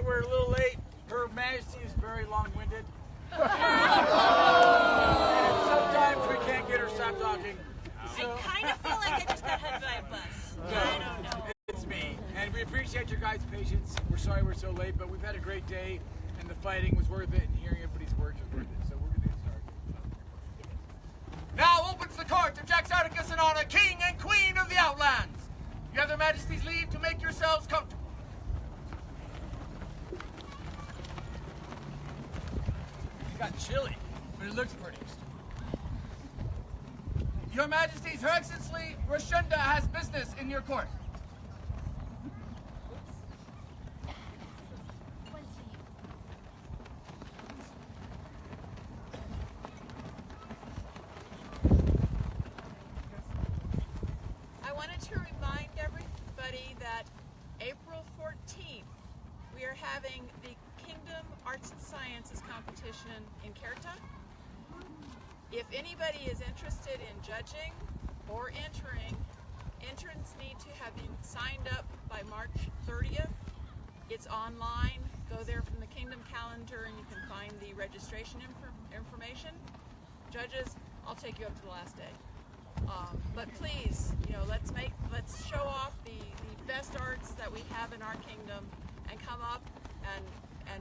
we're a little late. Her Majesty is very long-winded. And sometimes we can't get her to stop talking. So. I kind of feel like I just got hit by a bus. No, I don't know. It's me. And we appreciate your guys' patience. We're sorry we're so late, but we've had a great day, and the fighting was worth it, and hearing everybody's words was worth it. So we're going to get started. Now opens the court of Jack Sarticus and Anna, King and Queen of the Outlands. You have their Majesties' leave to make yourselves comfortable. It's got chilly, but it looks pretty. Your Majesties, Her Excellency Rashunda has business in your court. I wanted to remind everybody that April 14th, we are having the Kingdom Arts and Sciences competition in Kerta. If anybody is interested in judging or entering, entrants need to have been signed up by March 30th. It's online. Go there from the Kingdom calendar and you can find the registration information. Judges, I'll take you up to the last day. But please, let's show off the best arts that we have in our kingdom and come up and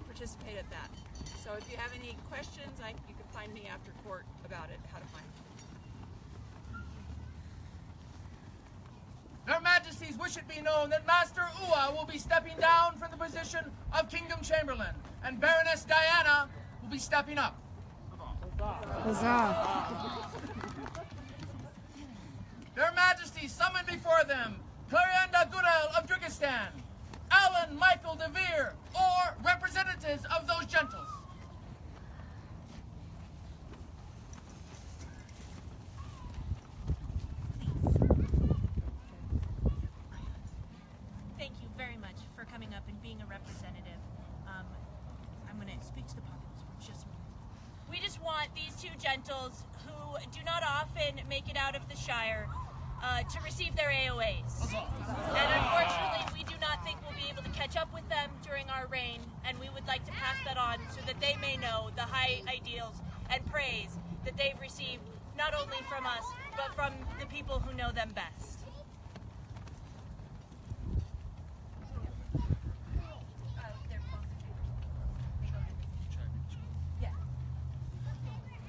participate at that. So if you have any questions, you can find me after court about it, how to find it. Their Majesties wish it be known that Master Ua will be stepping down from the position of Kingdom Chamberlain, and Baroness Diana will be stepping up. Huzzah. Their Majesties summon before them Clarianda Goodell of Drikistan, Alan Michael de Vere, or representatives of those gentles. Thank you very much for coming up and being a representative. I'm going to speak to the populace for just a moment. We just want these two gentles who do not often make it out of the Shire to receive their AOAs. And unfortunately, we do not think we'll be able to catch up with them during our reign, and we would like to pass that on so that they may know the high ideals and praise that they've received not only from us, but from the people who know them best.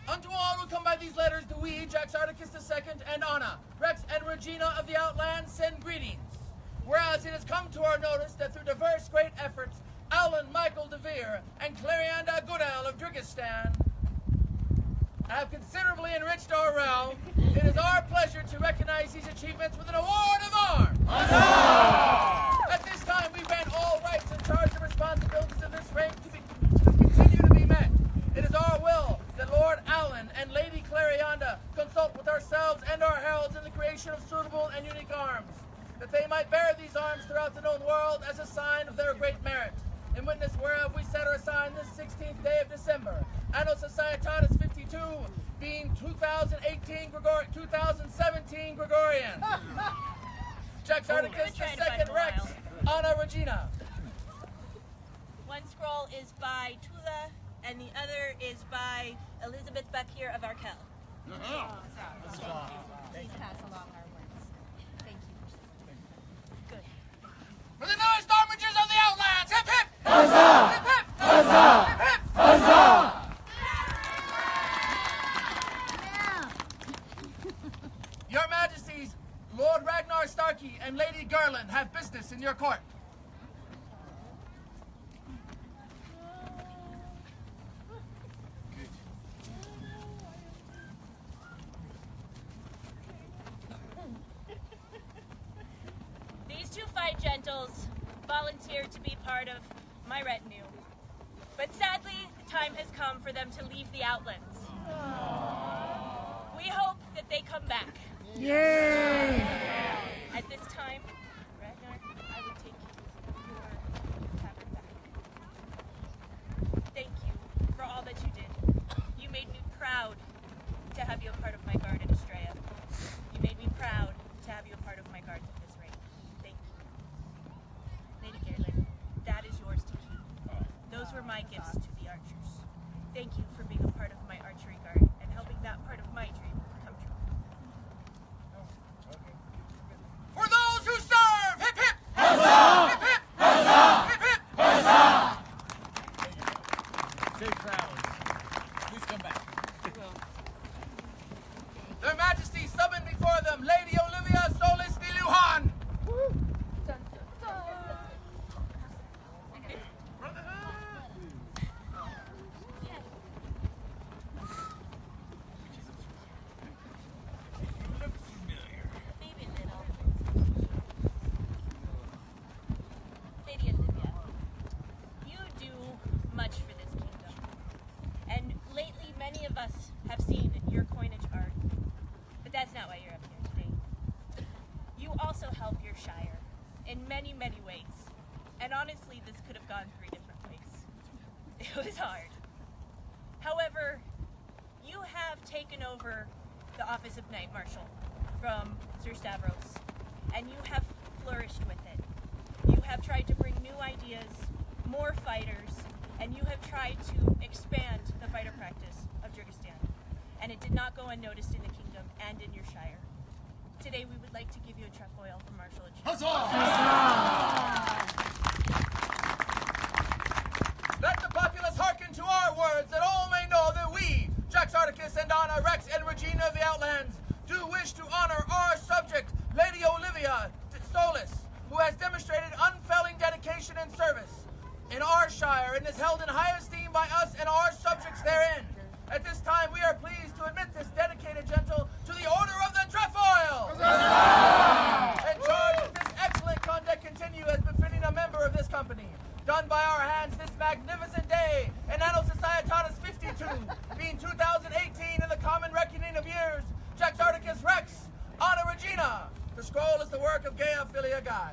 Unto all who come by these letters, do we, Jack Sarticus II and Anna, Rex and Regina of the Outlands, send greetings. Whereas it has come to our notice that through diverse great efforts, Alan Michael de Vere and Clarianda Goodell of Drikistan have considerably enriched our realm, it is our pleasure to recognize these achievements with an award of arms. At this time, we grant all rights and charge and responsibilities of this rank to continue to be met. It is our will that Lord Alan and Lady Clarianda consult with ourselves and our heralds in the creation of suitable and unique arms, that they might bear these arms throughout the known world as a sign of their great merit. In witness whereof we set our sign this 16th day of December, Anno Societatis 52, being 2017 Gregorian. Jack Sarticus II Rex, Anna Regina. One scroll is by Tula, and the other is by Elizabeth Buckier of Arkell. Please pass along our words. Thank you. Good. For the newest armigers of the Outlands, hip hip! Huzzah! Hip hip! Huzzah! Hip hip! Huzzah! Your Majesties, Lord Ragnar Starkey and Lady Garland have business in your court. These two fine gentles volunteered to be part of my retinue. But sadly, the time has come for them to leave the Outlands. We hope that they come back. Yay! At this time, Ragnar, I would take your tavern back. Thank you for all that you did. You made me proud to have you a part of my guard in Estrella. You made me proud to have you a part of my guard at this rate. Thank you. Lady Garland, that is yours to keep. many, many ways. And honestly, this could have gone 3 different ways. It was hard. However, you have taken over the office of Knight Marshal from Sir Stavros, and you have flourished with it. You have tried to bring new ideas, more fighters, and you have tried to expand the fighter practice of Kyrgyzstan. And it did not go unnoticed in the kingdom and in your shire. Today we would like to give you a trefoil from Marshal Achievement. Let the populace hearken to our words, that all may know that we, Jax Articus and Anna, Rex, and Regina of the Outlands, do wish to honor our subject, Lady Olivia Stolis, who has demonstrated unfailing dedication and service in our shire and is held in high esteem by us and our subjects therein. At this time, we are pleased to admit this dedicated gentle to the Order of the Trefoil! And charge that this excellent conduct continue as befitting a member of this company. Done by our hands this magnificent day in Anno Societatis 52, being 2018 in the common reckoning of years, Jax Articus Rex, Anna Regina. The scroll is the work of Gaia Philia Guy.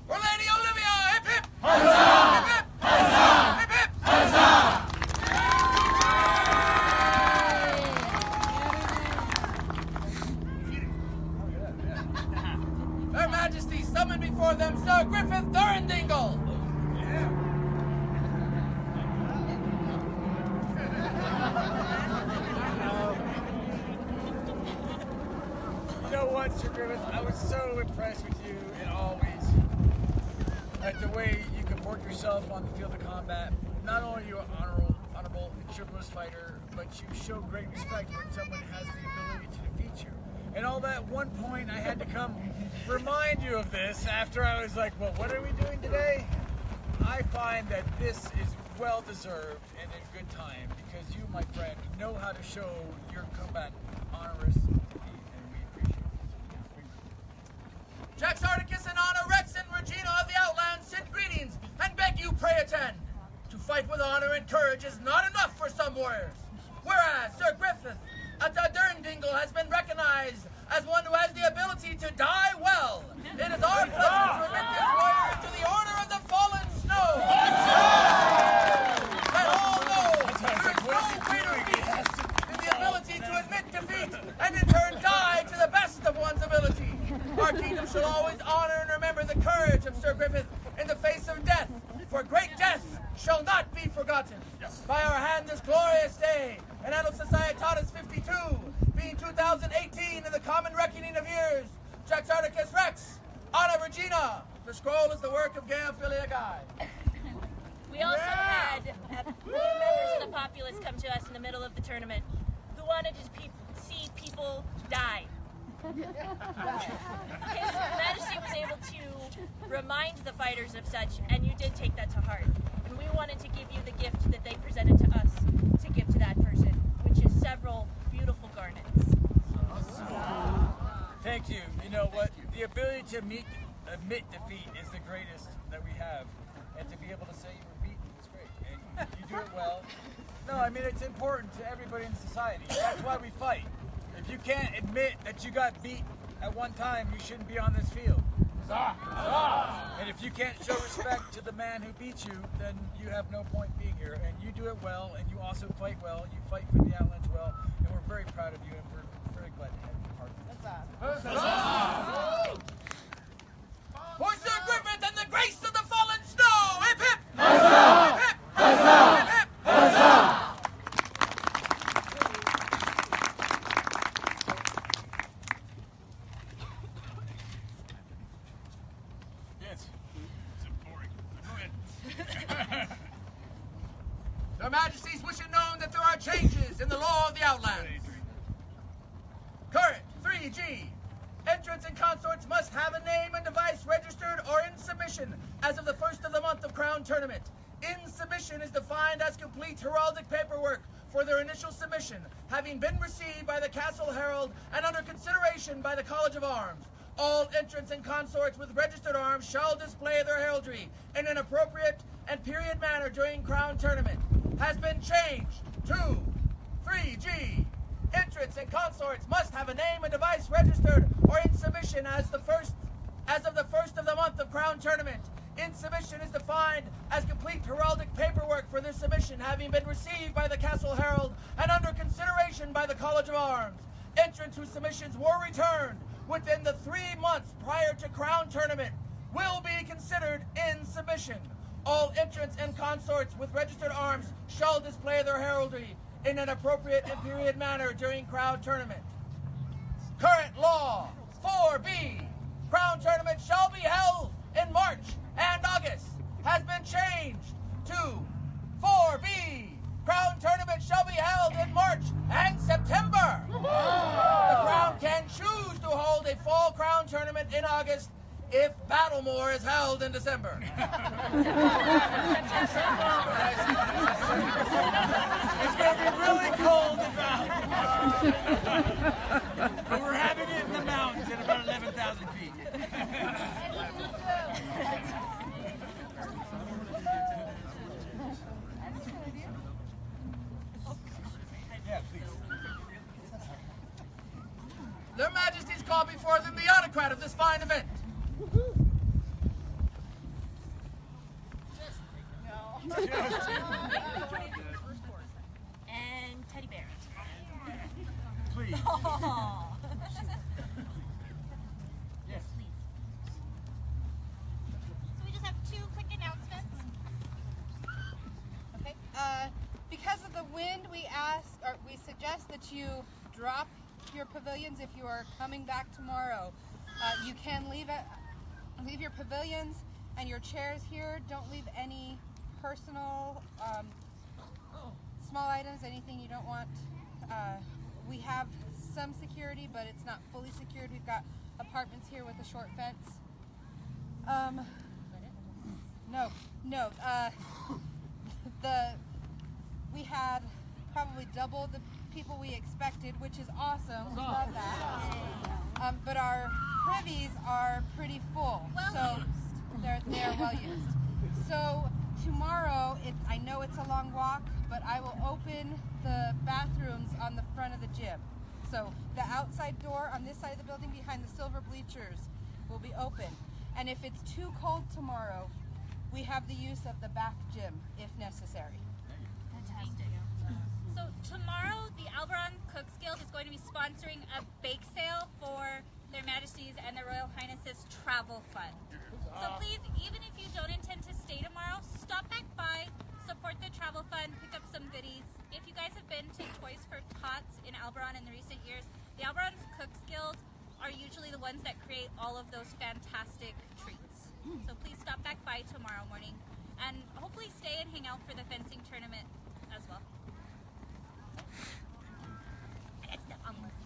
For Lady Olivia, hip hip! Huzzah! Hip hip! Huzzah! Hip hip! Huzzah! Their Majesties summon before them Sir Griffith Durandingle. You know what, Sir Griffith? I was so impressed with you and always at the way you comport yourself on the field of combat. Not only are you an honorable and chivalrous fighter, but you show great respect when someone has the ability to defeat you. And all that one point I had to come remind you of this after I was like, well, what are we doing today? I find that this is well deserved and in good time because you, my friend, know how to show your combat honorous defeat, and we appreciate it. Jax Articus and Anna, Rex, and Regina of the Outlands send greetings and beg you pray attend. To fight with honor and courage is not enough for some warriors. Whereas Sir Griffith Durandingle has been recognized as one who has the ability to die well, it is our pleasure to admit this warrior to the Order of the Fallen Snow. Let all know there is no greater feat than the ability to admit defeat and in turn die to the best of one's ability. Our kingdom shall always honor and remember the courage of Sir Griffith in the face of death, for great death shall not be forgotten. By our hand this glorious day, in Anno Societatis 52, being 2018 in the common reckoning of years, Jax Articus Rex, Anna Regina. The scroll is the work of Gaia Philia Guy. We also had members of the populace come to us in the middle of the tournament who wanted to see people die. His Majesty was able to remind the fighters of such, and you did take that to heart. And we wanted to give you the gift that they presented to us to give to that person, which is several beautiful garnets. Thank you. You know what? The ability to admit defeat is the greatest that we have. And to be able to say you were beaten is great. And you do it well. No, I mean, it's important to everybody in society. That's why we fight. If you can't admit that you got beat at one time, you shouldn't be on this field. And if you can't show respect to the man who beat you, then you have no point being here. And you do it well, and you also fight well. You fight for the Outlands well, and we're very proud of you, and we're very glad to have you part of this. For Sir Griffith and the grace of the fallen snow! Hip hip! Huzzah! Hip hip! Huzzah! Hip hip! Huzzah! Yes. It's boring. Go ahead. Your Majesties wish it known that there are changes in the law of the Outlands. Current 3G. Entrants and consorts must have a name and device registered or in submission as of the first of the month of Crown Tournament. In submission is defined as complete heraldic paperwork for their initial submission, having been received by the Castle Herald and under consideration by the College of Arms. All entrants and consorts with registered arms shall display their heraldry in an appropriate and period manner during Crown Tournament. Has been changed to 2, 3G. Entrants and consorts must have a name and device registered or in submission as of the first of the month of Crown Tournament. In submission is defined as complete heraldic paperwork for this submission having been received by the Castle Herald and under consideration by the College of Arms. Entrants whose submissions were returned within the 3 months prior to Crown Tournament will be considered in submission. All entrants and consorts with registered arms shall display their heraldry in an appropriate and period manner during Crown Tournament. Current law 4B. Crown Tournament shall be held in March and August has been changed to 4B. Crown Tournament shall be held in March and September. The Crown can choose to hold a fall Crown Tournament in August if Battlemore is held in December. It's going to be really cold and but we're having it in the mountains at about 11,000 feet. Yeah, please. Their Majesties call before them the autocrat of this fine event. And teddy bear. Please. Oh. Yes. So we just have 2 quick announcements. Okay. Because of the wind, we suggest that you drop your pavilions if you are coming back tomorrow. You can leave your pavilions and your chairs here. Don't leave any personal small items, anything you don't want. We have some security, but it's not fully secured. We've got apartments here with a short fence. We had probably double the people we expected, which is awesome. We love that. But our privies are pretty full, so they're well used. So tomorrow, I know it's a long walk, but I will open the bathrooms on the front of the gym. So the outside door on this side of the building behind the silver bleachers will be open. And if it's too cold tomorrow, we have the use of the back gym if necessary. Fantastic. So tomorrow, the Alberon Cooks Guild is going to be sponsoring a bake sale for Their Majesties and Their Royal Highnesses Travel Fund. So please, even if you don't intend to stay tomorrow, stop back by, support the travel fund, pick up some goodies. If you guys have been to Toys for Tots in Alberon in the recent years, the Alberon Cooks Guild are usually the ones that create all of those fantastic treats. So please stop back by tomorrow morning and hopefully stay and hang out for the fencing tournament as well.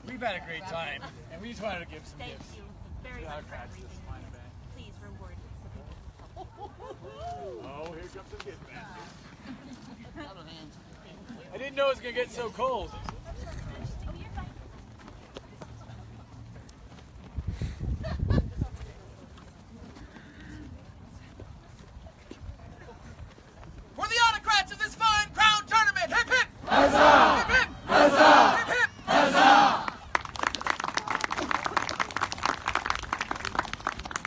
We've had a great time, and we just wanted to give some Thank gifts. you very much for everything. Please reward Oh, here comes the gift basket. I didn't know it was going to get so cold. For the autocrats of this fine Crown Tournament, hip hip! Huzzah! Hip hip! Huzzah! Hip hip! Huzzah!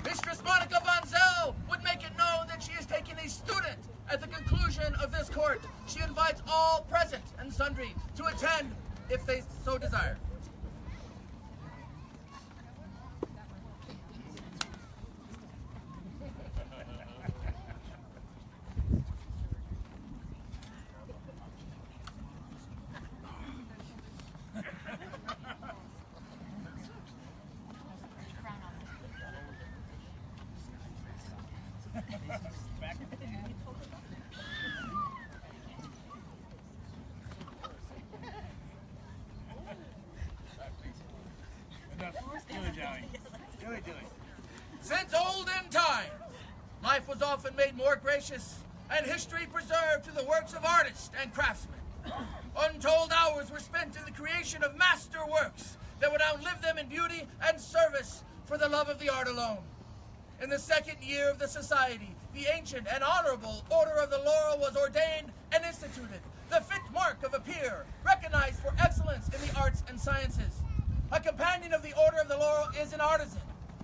Mistress Monica Von Zell would make it known that she is taking a student at the conclusion of this court. She invites all present and sundry to attend if they so desire. Enough. Dilly-dally. Dilly-dilly. Since olden time, life was often made more gracious and history preserved to the works of artists and craftsmen. Untold hours were spent in the creation of master works that would outlive them in beauty and service for the love of the art alone. In the second year of the society, the the ancient and honorable Order of the Laurel was ordained and instituted, the fit mark of a peer, recognized for excellence in the arts and sciences. A companion of the Order of the Laurel is an artisan,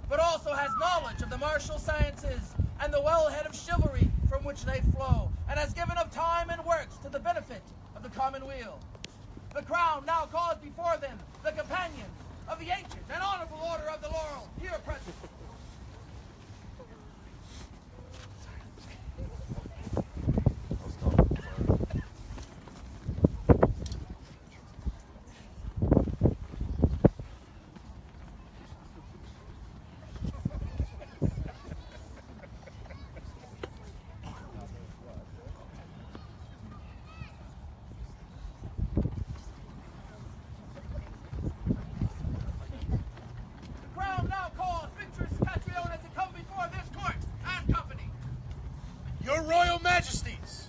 but also has knowledge of the martial sciences and the wellhead of chivalry from which they flow, and has given of time and works to the benefit of the common weal. The crown now calls before them the companions of the ancient and honorable Order of the Laurel, here present. Your Royal Majesties,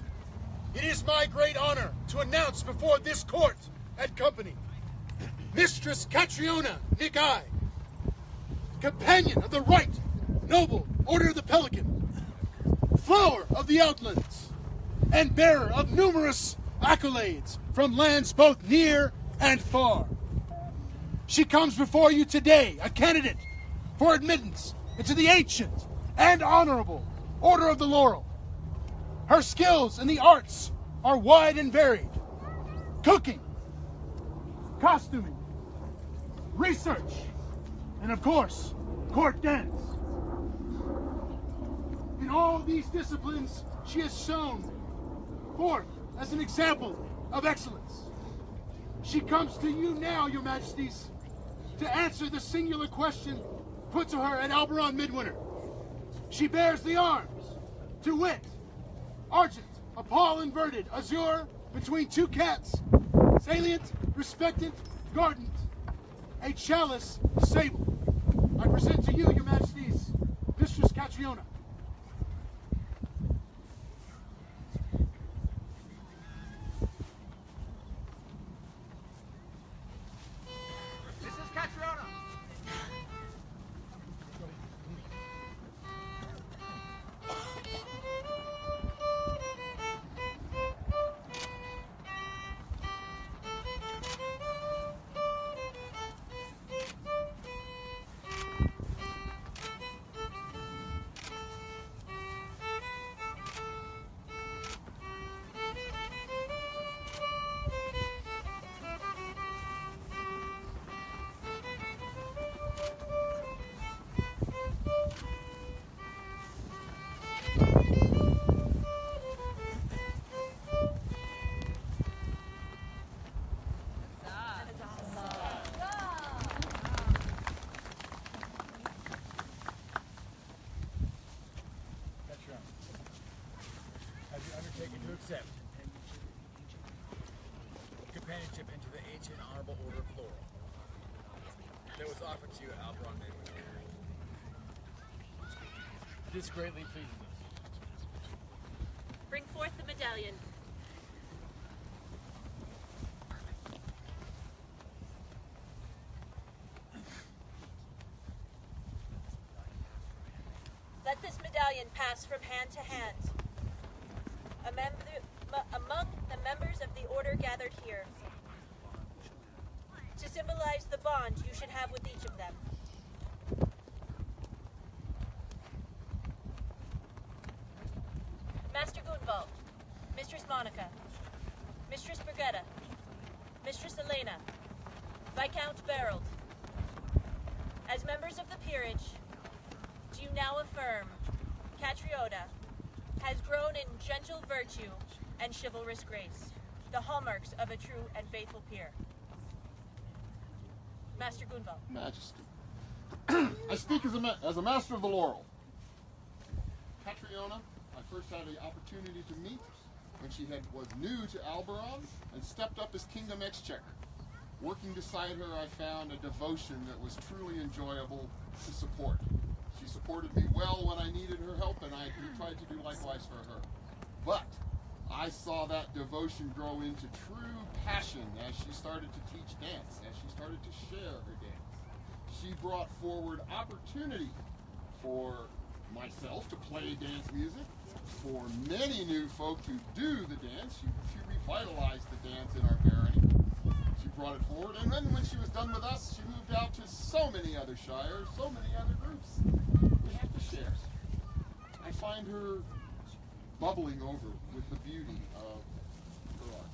it is my great honor to announce before this court and company Mistress Catriona Nikai, companion of the Right Noble Order of the Pelican, flower of the Outlands, and bearer of numerous accolades from lands both near and far. She comes before you today, a candidate for admittance into the ancient and honorable Order of the Laurel. Her skills in the arts are wide and varied. Cooking, costuming, research, and of course, court dance. In all these disciplines, she has shown forth as an example of excellence. She comes to you now, Your Majesties, to answer the singular question put to her at Alberon Midwinter. She bears the arms, to wit, argent, a pall inverted, azure, between two cats, salient, respectant, guardant, a chalice sable. I present to you, Your Majesties, Mistress Catriona. Mrs. Catriona. Have you undertaken to accept companionship into the ancient honorable Order of Laurel that was offered to you at Alberon Midwinter? This greatly pleases us. Bring forth the medallion. Let this medallion pass from hand to hand. Among the members of the order gathered here, to symbolize the bond you should have with each of them. Master Gunvald, Mistress Monica, Mistress Brigitta, Mistress Elena, Viscount Berold. As members of the peerage, do you now affirm Catriona has grown in gentle virtue and chivalrous grace, the hallmarks of a true and faithful peer. Master Gunvald. Majesty. I speak as a master of the laurel. Catriona, I first had the opportunity to meet when she was new to Alberon and stepped up as Kingdom Exchequer. Working beside her, I found a devotion that was truly enjoyable to support. She supported me well when I needed her help, and I tried to do likewise for her. But I saw that devotion grow into true passion as she started to teach dance, as she started to share her dance. She brought forward opportunity for myself to play dance music. For many new folk to do the dance, she revitalized the dance in our barony. She brought it forward, and then when she was done with us, she moved out to so many other shires, so many other groups. We have to share. I find her bubbling over with the beauty of her art.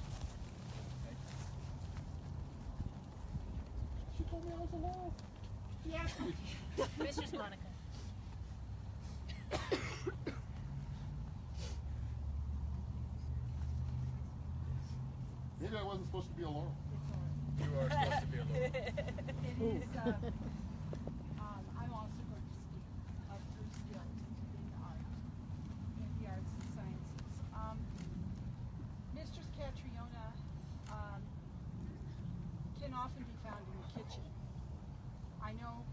She told me I was alive. She asked me. Mistress Monica. Maybe I wasn't supposed to be a Laurel. You are supposed to be a little. It is, I'm also going to speak of her skills in art, in the arts and sciences. Mistress Catriona can often be found in the kitchen. I know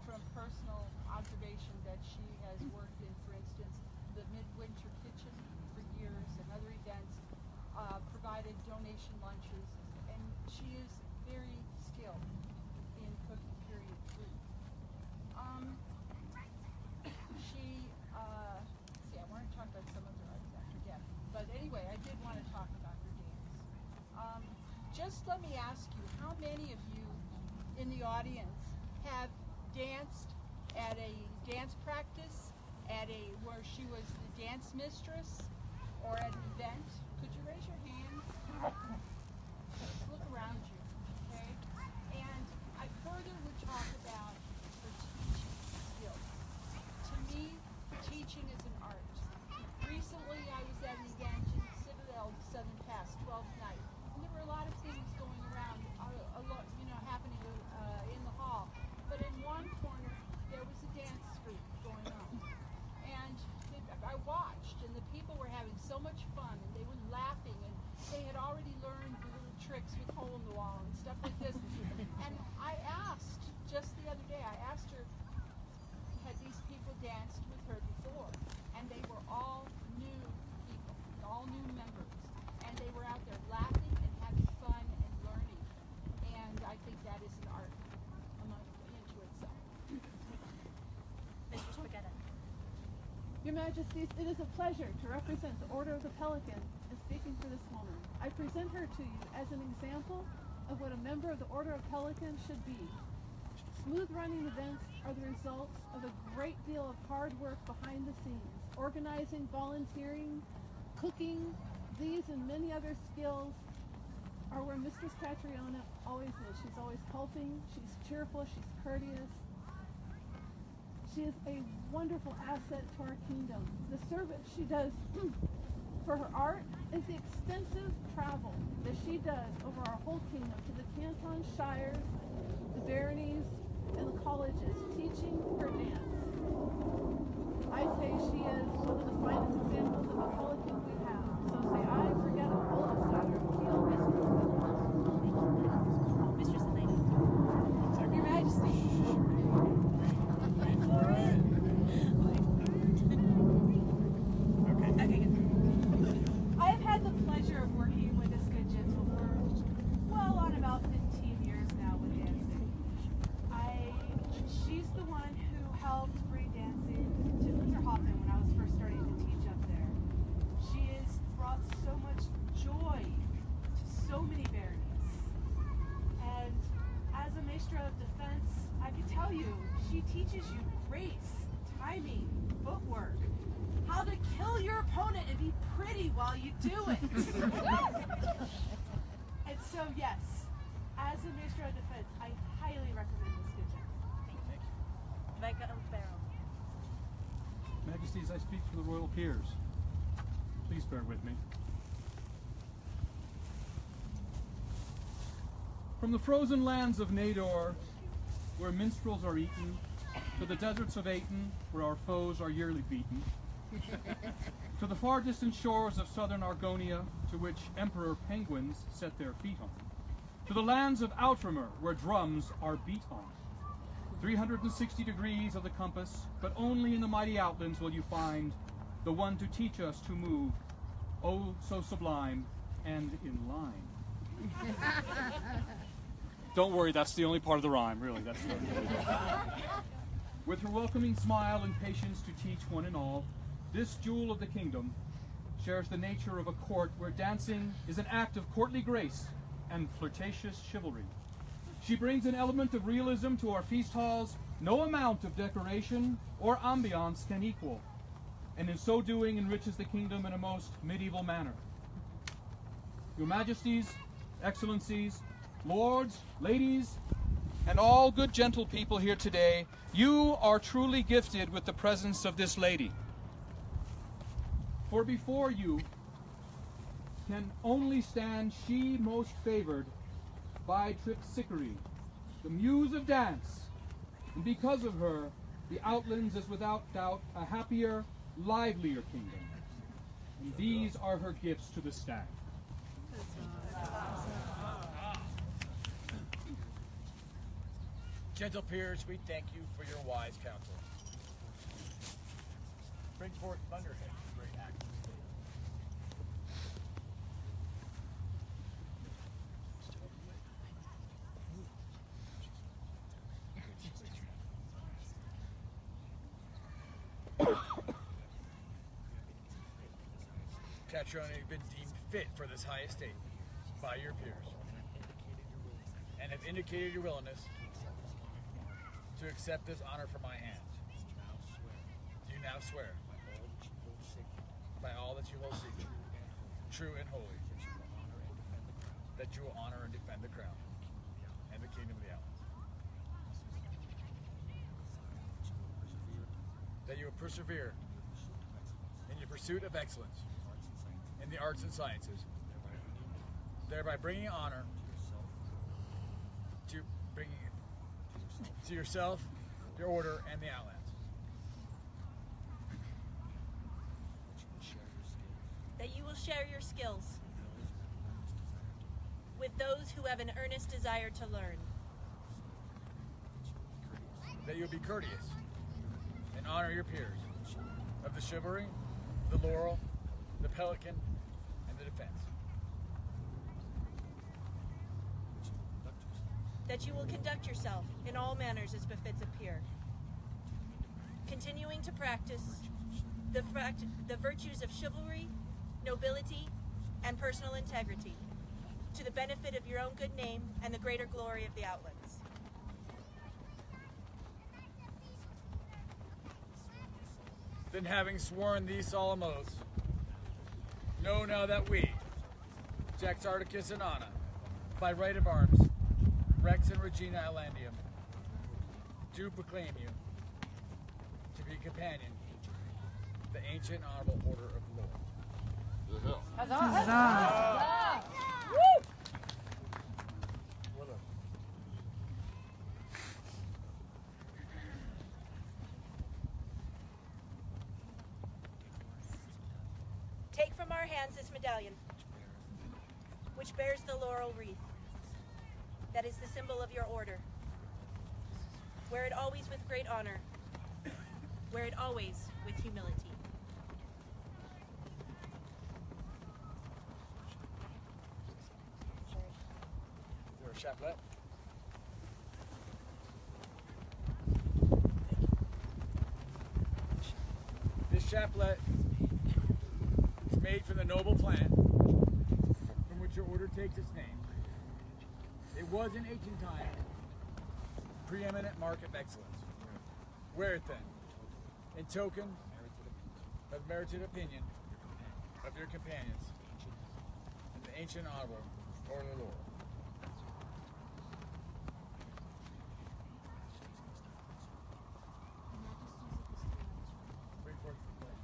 from personal observation that she has worked in, for instance, the midwinter kitchen for years and other events, provided donation lunches, and she is very skilled in cooking period food. I want to talk about some of her arts after death, but anyway, I did want to talk about her dance. Just let me ask you, how many of you in the audience have danced at a dance practice, where she was the dance mistress, or at an event? Could you raise your hands? Just look around you, okay? And I further would talk about her teaching skills. To me, teaching is an art. Recently, I was at an event in Citadel, Southern Pass, 12th night, and there were a lot of things going around, happening in the hall. But in one corner, there was a dance group going on. And I watched, and the people were having so much fun, and they were laughing, and they had already learned the little tricks with hole in the wall and stuff like this. And I asked, just the other day, I asked her, had these people danced with her before? And they were all new people, all new members. And they were out there laughing and having fun and learning. And I think that is an art into itself. Mistress Brigetta. Your Majesties, it is a pleasure to represent the Order of the Pelican in speaking for this woman. I present her to you as an example of what a member of the Order of Pelican should be. Smooth running events are the results of a great deal of hard work behind the scenes, organizing, volunteering, cooking. These and many other skills are where Mistress Catriona always is. She's always helping, she's cheerful, she's courteous. She is a wonderful asset to our kingdom. The service she does for her art is the extensive travel that she does over our whole kingdom to the cantons, shires, the baronies, and the colleges, teaching her dance. I say she is one of the finest examples of a pelican we have. So say I, Brigetta, oldest daughter of Field Mistress Elaine. Your Majesty. I have had the pleasure of working with this good gentle for on about 15 years now with dancing. She's the one who helped bring dancing to Winterhofen when I was first starting to teach up there. She has brought so much joy to so many baronies. And as a maestra of defense, I can tell you, she teaches you grace, timing, footwork, how to kill your opponent and be pretty while you do it. And so, yes, as a maestra of defense, I highly recommend this good gentleman. Thank you. Micah Barrow. Majesties, I speak for the royal peers. Please bear with me. From the frozen lands of Nador, where minstrels are eaten, to the deserts of Aten, where our foes are yearly beaten, to the far distant shores of southern Argonia, to which emperor penguins set their feet on, to the lands of Outremer, where drums are beat on. 360 degrees of the compass, but only in the mighty Outlands will you find the one to teach us to move, oh so sublime and in line. Don't worry, that's the only part of the rhyme, really. That's the With her welcoming smile and patience to teach one and all, this jewel of the kingdom shares the nature of a court where dancing is an act of courtly grace and flirtatious chivalry. She brings an element of realism to our feast halls no amount of decoration or ambiance can equal, and in so doing enriches the kingdom in a most medieval manner. Your Majesties, Excellencies, Lords, Ladies, and all good gentle people here today, you are truly gifted with the presence of this lady. For before you can only stand she most favored by Tripsicary, the muse of dance, and because of her, the Outlands is without doubt a happier, livelier kingdom. And these are her gifts to the stag. Gentle peers, we thank you for your wise counsel. Bring forth Thunderhead, great act. Catriona, you've been deemed fit for this high estate by your peers, and have indicated your willingness to accept this honor from my hands. Do you now swear by all that you hold secret, true and holy, that you will honor and defend the crown and the kingdom of the Outlands? That you will persevere in your pursuit of excellence in the arts and sciences, thereby bringing honor to yourself, your order, and the Outlands. That you will share your skills with those who have an earnest desire to learn. That you'll be courteous and honor your peers of the chivalry, the laurel, the pelican, and the defense. That you will conduct yourself in all manners as befits a peer, continuing to practice the virtues of chivalry, nobility, and personal integrity, to the benefit of your own good name and the greater glory of the Outlands. Then, having sworn these solemn oaths, know now that we, Jaxarticus and Anna, by right of arms, Rex and Regina Islandium, do proclaim you to be companion the ancient honorable order of the Lord. Huzzah! Take from our hands this medallion, which bears the laurel wreath. That is the symbol of your order. Wear it always with great honor. Wear it always with humility. Is there a chaplet? This chaplet is made from the noble plant from which your order takes its name. It was in ancient times preeminent mark of excellence. Wear it then, in token of merited opinion of your companions in the ancient honorable order of the Lord. Bring forth the plate.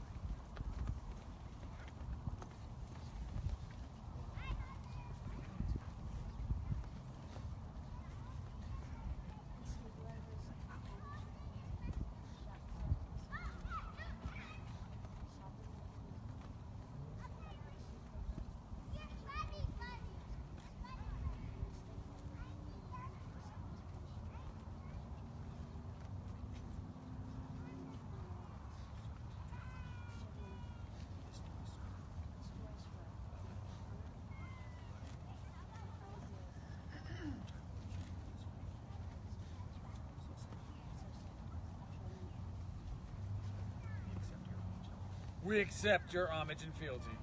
we accept your homage and fealty,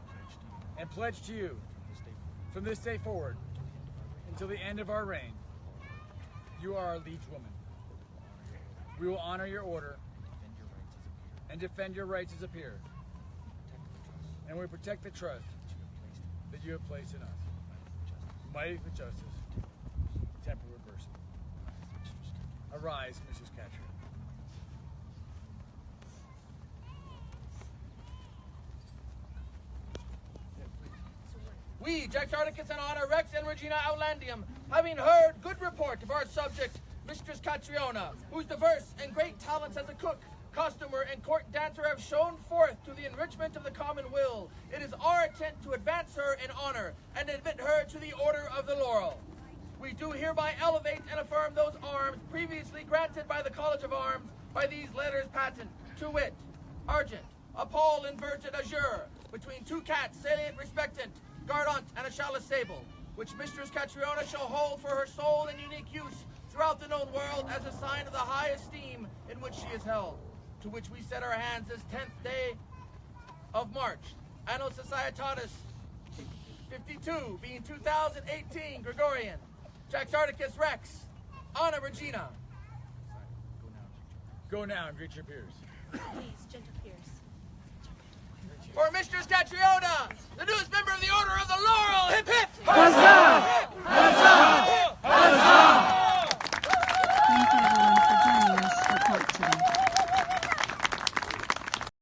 and pledge to you, from this day forward, until the end of our reign, you are our liege woman. We will honor your order and defend your rights as a peer, and we protect the trust that you have placed in us. Mighty with justice, temper with mercy. Arise, Mrs. Catcher. We, Jax Articus and Honor, Rex and Regina Outlandium, having heard good report of our subject, Mistress Catriona, whose diverse and great talents as a cook, costumer, and court dancer have shown forth to the enrichment of the common will, it is our intent to advance her in honor and admit her to the Order of the Laurel. We do hereby elevate and affirm those arms previously granted by the College of Arms by these letters patent, to wit, Argent, a pole inverted azure, between two cats salient respectant, Gardant, and a chalice sable, which Mistress Catriona shall hold for her sole and unique use throughout the known world as a sign of the high esteem in which she is held, to which we set our hands this 10th day of March, Anno Societatis 52, being 2018 Gregorian. Jax Articus Rex, Anna Regina. Go now and greet your peers. Please, gentle peers. For Mistress Catriona, the newest member of the Order